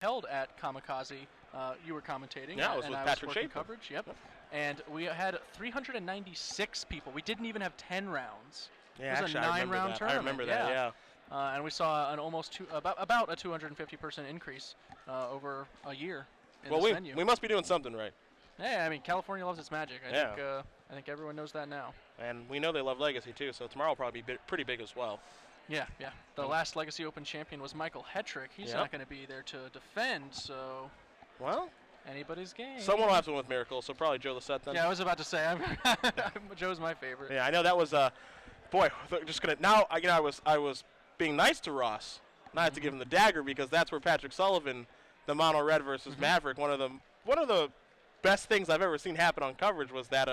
held at Kamikaze. You were commentating. Yeah, I was and with I Patrick was working Schaefer. coverage. Yep. And we had 396 people. We didn't even have 10 rounds. Yeah, it was actually, a 9-round tournament. I remember that. Yeah. And we saw an about a 250% increase over a year in this venue. We must be doing something right. Yeah, I mean California loves its magic. I think everyone knows that now. And we know they love Legacy too, so tomorrow will probably be pretty big as well. Yeah. The last Legacy Open champion was Michael Hetrick. He's not going to be there to defend, so. Well. Anybody's game. Someone will have to win with Miracle, so probably Joe Lissette then. Yeah, I was about to say, Joe's my favorite. Yeah, I know that was boy. Just gonna now. I was being nice to Ross. Now I have to give him the dagger because that's where Patrick Sullivan, the mono red versus Maverick, one of the best things I've ever seen happen on coverage was that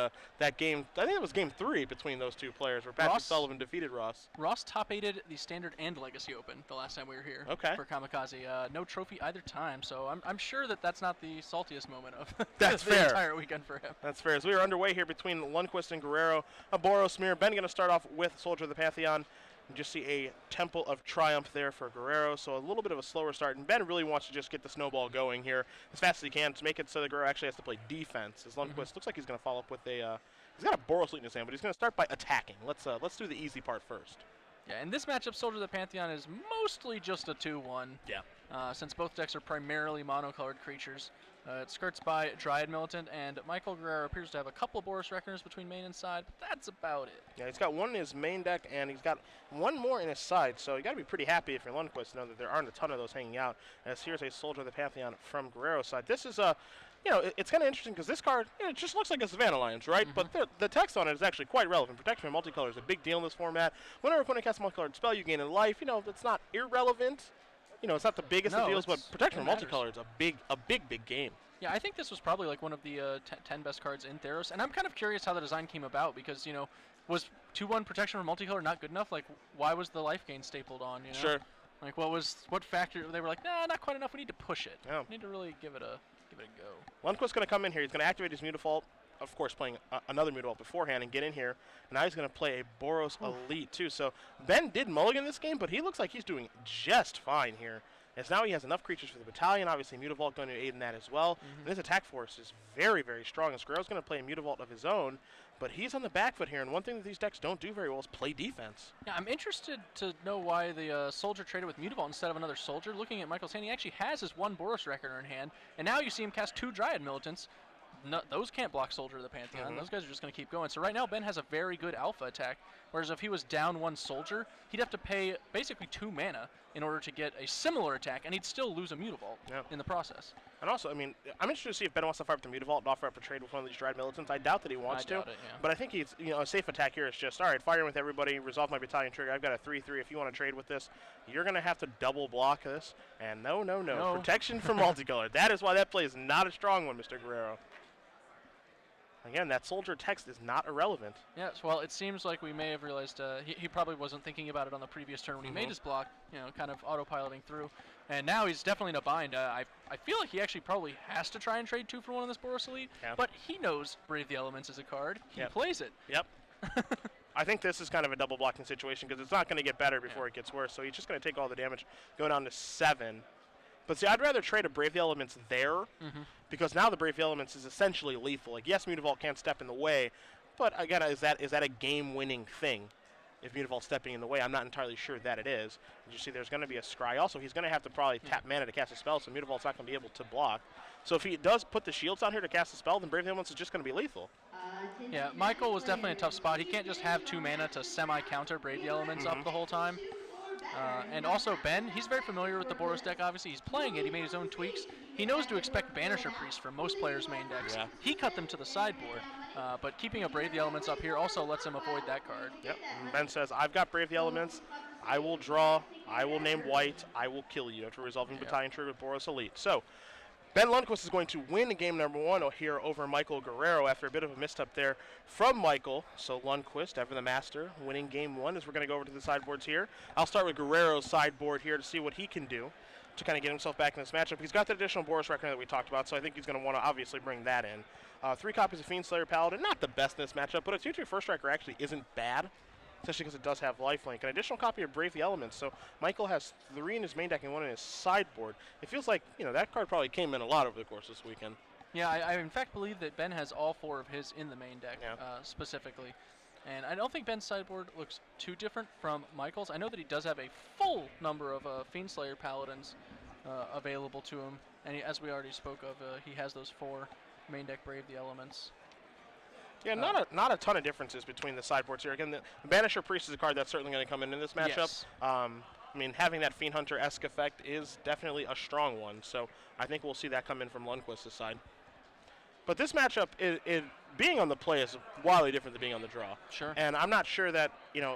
game. I think it was game 3 between those two players where Patrick Sullivan defeated Ross. Ross top-8'd the Standard and Legacy Open the last time we were here. Okay. For Kamikaze, no trophy either time, so I'm sure that's not the saltiest moment of that's the fair. entire weekend for him. That's fair. As we are underway here between Lundquist and Guerrero, a Borosmir. Ben going to start off with Soldier of the Pantheon. You just see a Temple of Triumph there for Guerrero, so a little bit of a slower start. And Ben really wants to just get the snowball going here as fast as he can to make it so that Guerrero actually has to play defense. As Lundquist looks like he's going to follow up with a he's got a Boros Elite in his hand, but he's going to start by attacking. Let's do the easy part first. Yeah, in this matchup, Soldier of the Pantheon is mostly just a 2-1. Yeah. Since both decks are primarily monocolored creatures. It skirts by Dryad Militant, and Michael Guerrero appears to have a couple of Boros Reckoners between main and side, but that's about it. Yeah, he's got one in his main deck, and he's got one more in his side, so you got to be pretty happy if you're Lundquist to know that there aren't a ton of those hanging out. As here's a Soldier of the Pantheon from Guerrero's side. This is it's kind of interesting because this card, it just looks like a Savannah Alliance, right? But the text on it is actually quite relevant. Protection from multicolor is a big deal in this format. Whenever opponent casts a multicolored spell, you gain in life. It's not irrelevant. It's not the biggest of deals, but protection from multicolor is a big game. Yeah, I think this was probably like one of the 10 best cards in Theros, and I'm kind of curious how the design came about because, was 2-1 protection from multicolor not good enough? Like, why was the life gain stapled on, Sure. Like, what factor? They were like, nah, not quite enough. We need to push it. Yeah. We need to really give it a go. Lundquist's going to come in here. He's going to activate his Mutafault, of course, playing another Mutafault beforehand and get in here. And now he's going to play a Boros Elite, too. So Ben did mulligan this game, but he looks like he's doing just fine here. As now he has enough creatures for the battalion. Obviously, Mutavault going to aid in that as well. And his attack force is very, very strong. And Guerrero's going to play a Mutavault of his own, but he's on the back foot here. And one thing that these decks don't do very well is play defense. Yeah, I'm interested to know why the Soldier traded with Mutavault instead of another Soldier. Looking at Michael's hand, he actually has his one Boros Reckoner in hand, and now you see him cast 2 Dryad Militants. No, those can't block Soldier of the Pantheon. Those guys are just going to keep going. So right now, Ben has a very good alpha attack, whereas if he was down 1 Soldier, he'd have to pay basically 2 mana in order to get a similar attack, and he'd still lose a Mutavault in the process. And also, I'm interested to see if Ben wants to fire up the Mutavault and offer up a trade with one of these Dryad Militants. I doubt that he wants to. But I think he's, a safe attack here is just, all right, fire with everybody, resolve my battalion trigger. I've got a 3/3. If you want to trade with this, you're going to have to double block this. And no. Protection from multicolor. That is why that play is not a strong one, Mr. Guerrero. Again, that Soldier text is not irrelevant. Yes, well, it seems like we may have realized he probably wasn't thinking about it on the previous turn when he made his block, kind of autopiloting through. And now he's definitely in a bind. I feel like he actually probably has to try and trade 2 for 1 on this Boros Elite, but he knows Brave the Elements is a card. He plays it. Yep. I think this is kind of a double blocking situation because it's not going to get better before it gets worse, so he's just going to take all the damage, go down to 7. But see, I'd rather trade a Brave the Elements there because now the Brave the Elements is essentially lethal. Like, yes, Mutavault can't step in the way, but again, is that a game-winning thing? If Mutavault's stepping in the way, I'm not entirely sure that it is. And you see, there's going to be a Scry. Also, he's going to have to probably tap mana to cast a spell, so Mutavault's not going to be able to block. So if he does put the shields on here to cast a spell, then Brave the Elements is just going to be lethal. Yeah, Michael was definitely a tough spot. He can't just have 2 mana to semi-counter Brave the Elements up the whole time. And also Ben, he's very familiar with the Boros deck, obviously. He's playing it. He made his own tweaks. He knows to expect Banisher Priest from most players' main decks. Yeah. He cut them to the sideboard, but keeping a Brave the Elements up here also lets him avoid that card. Yep. And Ben says, I've got Brave the Elements. I will draw. I will name white. I will kill you after resolving Battalion Trigger with Boros Elite. So, Ben Lundquist is going to win game number 1 here over Michael Guerrero after a bit of a misstep there from Michael. So Lundquist, ever the master, winning game 1 as we're going to go over to the sideboards here. I'll start with Guerrero's sideboard here to see what he can do to kind of get himself back in this matchup. He's got the additional Boros Reckoner that we talked about, so I think he's going to want to obviously bring that in. 3 copies of Fiend Slayer Paladin, not the best in this matchup, but a 2/2 First Striker actually isn't bad. especially because it does have lifelink. An additional copy of Brave the Elements. So Michael has 3 in his main deck and 1 in his sideboard. It feels like, that card probably came in a lot over the course of this weekend. Yeah, I in fact believe that Ben has all 4 of his in the main deck specifically. And I don't think Ben's sideboard looks too different from Michael's. I know that he does have a full number of Fiendslayer Paladins available to him. And as we already spoke of, he has those 4 main deck Brave the Elements. Yeah, not a ton of differences between the sideboards here. Again, the Banisher Priest is a card that's certainly going to come in this matchup. Yes. I mean, having that Fiend Hunter-esque effect is definitely a strong one. So I think we'll see that come in from Lundquist's side. But this matchup, it being on the play is wildly different than being on the draw. Sure. And I'm not sure that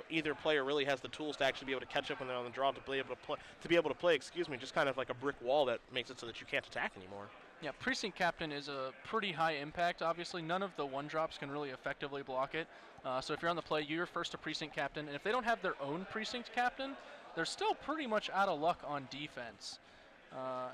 either player really has the tools to actually be able to catch up when they're on the draw to be able to play. Just kind of like a brick wall that makes it so that you can't attack anymore. Yeah, Precinct Captain is a pretty high impact. Obviously, none of the 1-drops can really effectively block it. So if you're on the play, you're first to Precinct Captain. And if they don't have their own Precinct Captain, they're still pretty much out of luck on defense.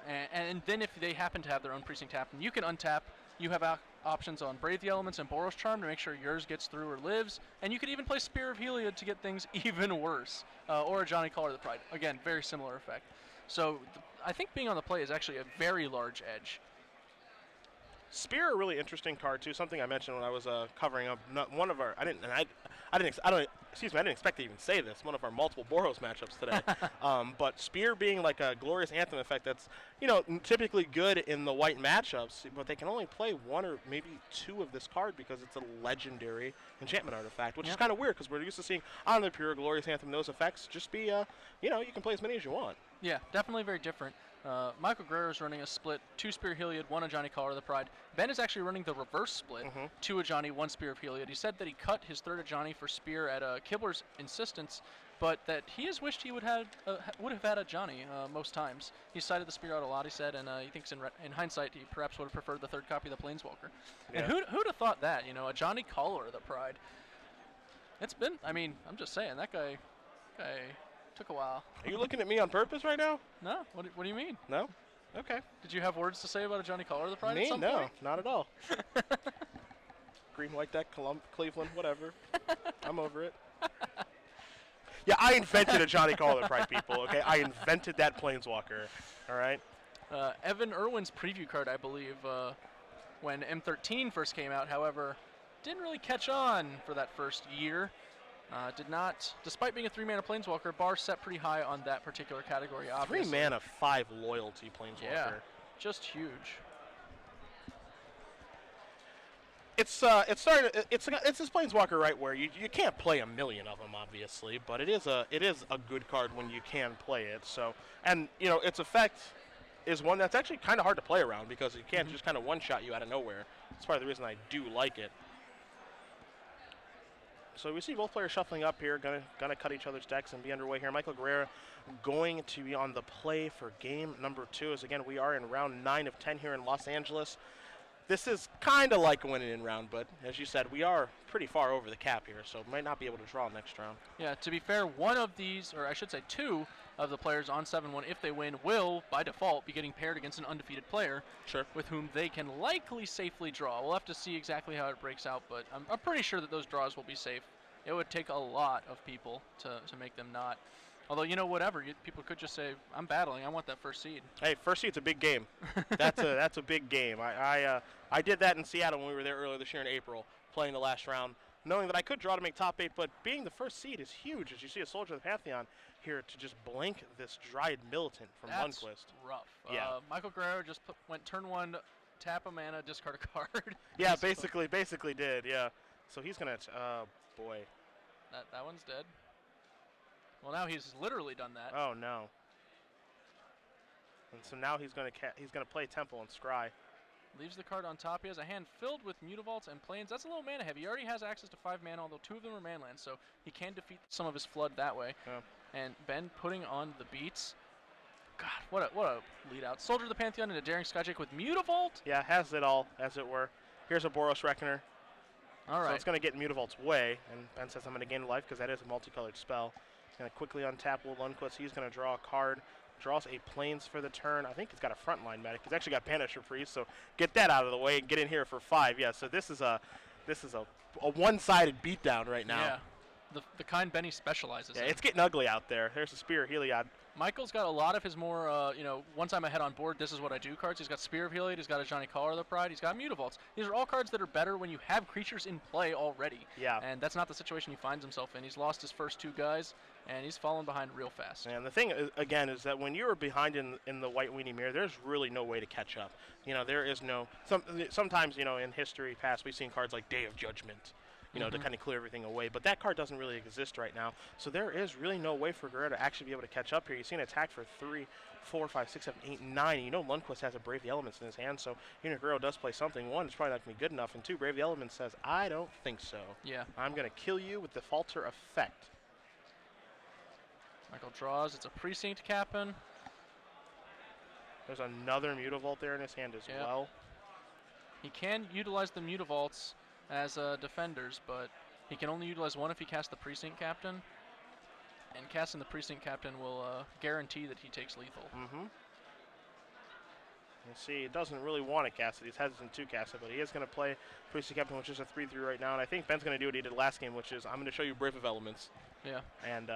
And then if they happen to have their own Precinct Captain, you can untap. You have options on Brave the Elements and Boros Charm to make sure yours gets through or lives. And you could even play Spear of Heliod to get things even worse. Or a Johnny Caller of the Pride. Again, very similar effect. So I think being on the play is actually a very large edge. Spear, a really interesting card too. Something I mentioned when I was covering up one of our. I didn't expect to even say this. One of our multiple Boros matchups today. But Spear being like a Glorious Anthem effect that's typically good in the white matchups, but they can only play 1 or maybe 2 of this card because it's a legendary enchantment artifact, which is kind of weird because we're used to seeing on the pure Glorious Anthem those effects just be you can play as many as you want. Yeah, definitely very different. Michael Guerrero is running a split, 2 Spear Heliod, 1 a Johnny Caller of the Pride. Ben is actually running the reverse split, 2 a Johnny, 1 Spear of Heliod. He said that he cut his 3rd a Johnny for Spear at Kibler's insistence, but that he has wished he would have had a Johnny most times. He cited the Spear out a lot, he said, and he thinks in hindsight he perhaps would have preferred the 3rd copy of the Planeswalker. Yeah. And who'd have thought that, a Johnny Caller of the Pride? It's been, I'm just saying, that guy took a while. Are you looking at me on purpose right now? No. What do you mean? No? Okay. Did you have words to say about a Johnny Caller of the Pride Me? at some No, point? not at all. Green, white deck, Cleveland, whatever. I'm over it. Yeah, I invented a Johnny Caller of the Pride, people, okay? I invented that Planeswalker, all right? Evan Irwin's preview card, I believe, when M13 first came out, however, didn't really catch on for that first year. Did not, despite being a 3-mana Planeswalker, bar set pretty high on that particular category, obviously. 3 mana, 5 loyalty Planeswalker. Yeah, just huge. It's this Planeswalker, right, where you can't play a million of them, obviously, but it is a good card when you can play it. So, and its effect is one that's actually kind of hard to play around because it can't just kind of one-shot you out of nowhere. That's part of the reason I do like it. So we see both players shuffling up here, gonna cut each other's decks and be underway here. Michael Guerrero going to be on the play for game number 2. As again, we are in round 9 of 10 here in Los Angeles. This is kind of like a win-in round, but as you said, we are pretty far over the cap here, so might not be able to draw next round. Yeah, to be fair, one of these, or I should say 2 of the players on 7-1, if they win, will, by default, be getting paired against an undefeated player with whom they can likely safely draw. We'll have to see exactly how it breaks out, but I'm pretty sure that those draws will be safe. It would take a lot of people to make them not. Although, whatever, people could just say, I'm battling, I want that first seed. Hey, first seed's a big game. That's a big game. I did that in Seattle when we were there earlier this year in April, playing the last round, knowing that I could draw to make top 8, but being the first seed is huge, as you see a Soldier of the Pantheon here to just blank this Dryad Militant from Lundquist. That's rough. Yeah. Michael Guerrero just went turn 1, tap a mana, discard a card. Yeah, basically did, yeah. So he's going to, boy. That one's dead. Well, now he's literally done that. Oh no. And so now he's going to play Temple and Scry. Leaves the card on top. He has a hand filled with Mutavaults and Plains. That's a little mana heavy. He already has access to 5 mana, although 2 of them are mana lands, so he can defeat some of his flood that way. Yeah. And Ben putting on the beats. God, what a lead out. Soldier of the Pantheon and a Daring Skyjake with Mutavault. Yeah, has it all, as it were. Here's a Boros Reckoner. All right. So it's going to get Mutavault's way, and Ben says I'm going to gain life because that is a multicolored spell. He's going to quickly untap Will Lundquist. He's going to draw a card, draws a Plains for the turn. I think he's got a frontline medic. He's actually got Banisher Priest, so get that out of the way and get in here for 5. Yeah, so this is a one-sided beatdown right now. Yeah. the kind Benny specializes Yeah, in. it's getting ugly out there. There's a Spear of Heliod. Michael's got a lot of his more, once I'm ahead on board, this is what I do cards. He's got Spear of Heliod, he's got a Johnny Caller of the Pride, he's got Mutavaults. These are all cards that are better when you have creatures in play already. Yeah. And that's not the situation he finds himself in. He's lost his first 2 guys, and he's fallen behind real fast. And the thing, again, is that when you're behind in the White Weenie Mirror, there's really no way to catch up. There is no... Sometimes, in history past, we've seen cards like Day of Judgment, to kind of clear everything away. But that card doesn't really exist right now. So there is really no way for Guerrero to actually be able to catch up here. You see an attack for 3, 4, 5, 6, 7, 8, 9. And Lundquist has a Brave the Elements in his hand. So Guerrero does play something. 1, it's probably not going to be good enough. And 2, Brave the Elements says, I don't think so. Yeah. I'm going to kill you with the Falter effect. Michael draws. It's a Precinct Captain. There's another Mutavault there in his hand as well. He can utilize the Mutavaults as defenders, but he can only utilize 1 if he casts the Precinct Captain. And casting the Precinct Captain will guarantee that he takes lethal. You see, he doesn't really want to cast it. He's hesitant to cast it, but he is going to play Precinct Captain, which is a 3/3 right now. And I think Ben's going to do what he did last game, which is I'm going to show you Brave of Elements. Yeah. And,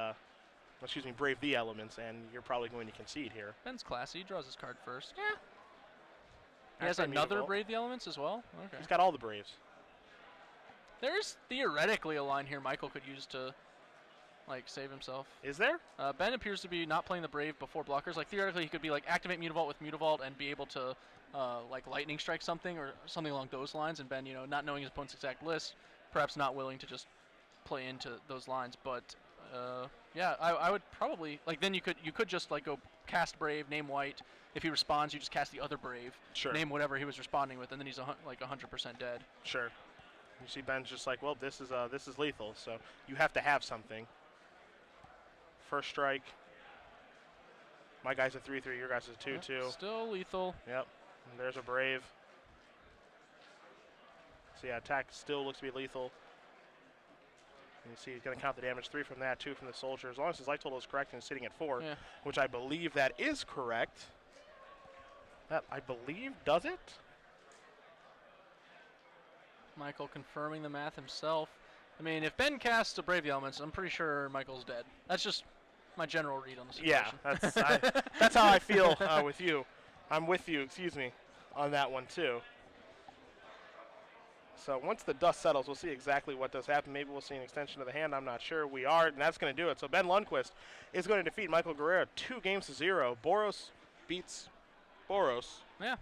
Brave the Elements, and you're probably going to concede here. Ben's classy. He draws his card first. Yeah. He has another Brave the Elements as well? Okay. He's got all the Braves. There's theoretically a line here Michael could use to, save himself. Is there? Ben appears to be not playing the Brave before blockers. Theoretically, he could be, activate Mutavault with Mutavault and be able to, Lightning Strike something or something along those lines. And Ben, not knowing his opponent's exact list, perhaps not willing to just play into those lines. But, yeah, I would probably, then you could just, go cast Brave, name White. If he responds, you just cast the other Brave. Sure. Name whatever he was responding with, and then he's 100% dead. Sure. You see Ben's just well, this is lethal, so you have to have something. First strike. My guy's a 3/3, your guy's a 2/2. Still lethal. Yep. And there's a Brave. So yeah, attack still looks to be lethal. And you see he's going to count the damage, 3 from that, 2 from the Soldier. As long as his life total is correct and sitting at 4, which I believe that is correct. That, I believe, does it? Michael confirming the math himself. I mean, if Ben casts a Brave the Elements, I'm pretty sure Michael's dead. That's just my general read on the situation. Yeah, that's how I feel with you. I'm with you, on that one too. So once the dust settles, we'll see exactly what does happen. Maybe we'll see an extension of the hand. I'm not sure. We are, and that's going to do it. So Ben Lundquist is going to defeat Michael Guerrero 2-0. Boros beats Boros. Yeah.